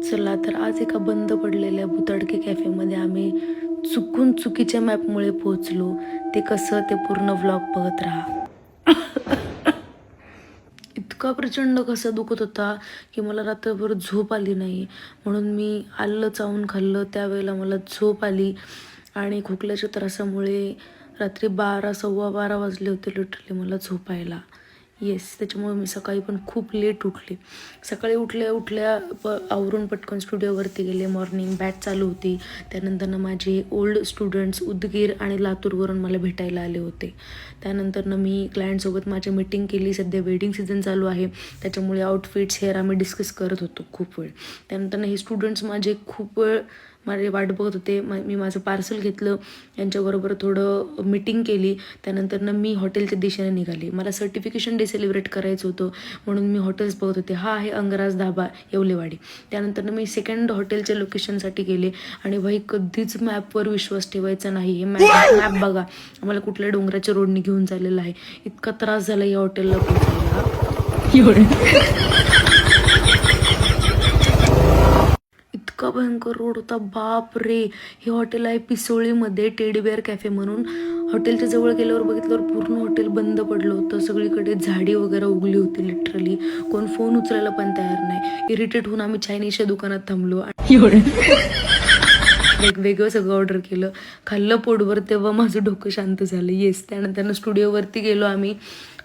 चला तर आज एका बंद पडलेल्या भुताडके कॅफेमध्ये आम्ही चुकीच्या मॅपमुळे पोहोचलो. ते कसं ते पूर्ण व्लॉग बघत राहा. इतका प्रचंड कसा दुखत होता की मला रात्रभर झोप आली नाही. म्हणून मी आलं चावून खाल्लं. त्यावेळेला मला झोप आली आणि खोकल्याच्या त्रासामुळे रात्री 12 वाजले होते लिटरली मला झोपायला. येस, त्याच्यामुळे मी सकाळी पण खूप लेट उठले. सकाळी उठल्या आवरून पटकन स्टुडिओवरती गेले. मॉर्निंग बॅच चालू होती. त्यानंतरनं माझे ओल्ड स्टुडंट्स उदगीर आणि लातूरवरून मला भेटायला आले होते. त्यानंतरनं मी क्लायंटसोबत माझी मीटिंग केली. सध्या वेडिंग सीझन चालू आहे, त्याच्यामुळे आउटफिट्स हेअर आम्ही डिस्कस करत होतो खूप वेळ. त्यानंतरनं हे स्टुडंट्स माझे खूप वेळ माझे वाट बघत होते. मी माझं पार्सल घेतलं, यांच्याबरोबर थोडं मीटिंग केली. त्यानंतरनं मी हॉटेलच्या दिशेने निघाले. मला सर्टिफिकेशन डे सेलिब्रेट करायचं होतं, म्हणून मी हॉटेल्स बघत होते. हा आहे अंगराज धाबा, येवलेवाडी. त्यानंतरनं मी सेकंड हॉटेलच्या लोकेशनसाठी गेले आणि भाई कधीच मॅपवर विश्वास ठेवायचा नाही. हे मॅप बघा, आम्हाला कुठल्या डोंगराच्या रोडने घेऊन चाललेलं आहे. इतका त्रास झाला या हॉटेलला पोहोचायला. इतका भयंकर रोड होता, बाप रे. हे हॉटेल आहे पिसोळीमध्ये, टेडीबेअर कॅफे म्हणून. हॉटेलच्या जवळ गेल्यावर बघितल्यावर पूर्ण हॉटेल बंद पडलं होतं. सगळीकडे झाडी वगैरे उगली होती लिटरली. कोण फोन उचलायला पण तयार नाही. इरिटेट होऊन आम्ही चायनीजच्या दुकानात थांबलो. वेगवेगळं सगळं ऑर्डर केलं, खाल्लं पोटभर. तेव्हा माझं डोकं शांत झालं. येस, त्यानंतर स्टुडिओवरती गेलो आम्ही.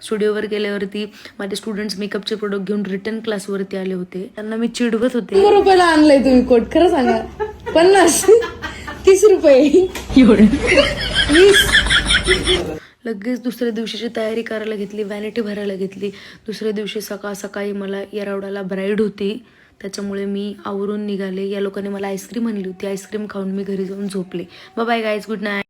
स्टुडिओवर गेल्यावरती माझे स्टुडंट्स मेकअपचे प्रोडक्ट घेऊन रिटर्न क्लासवरती आले होते. त्यांना मी चिडवत होते. 100 रुपयाला आणलंय तुम्ही कोट, खरं सांगा. 50 30 रुपये 20. लगेच दुसऱ्या दिवशीची तयारी करायला घेतली, व्हॅनिटी भरायला घेतली. दुसऱ्या दिवशी सकाळी मला येरवड्याला ब्राईड होती, त्याच्यामुळे मी आवरून निघाले. या लोकांनी मला आईस्क्रीम आणली होती. आईस्क्रीम खाऊन मी घरी जाऊन झोपले. Bye guys, good night.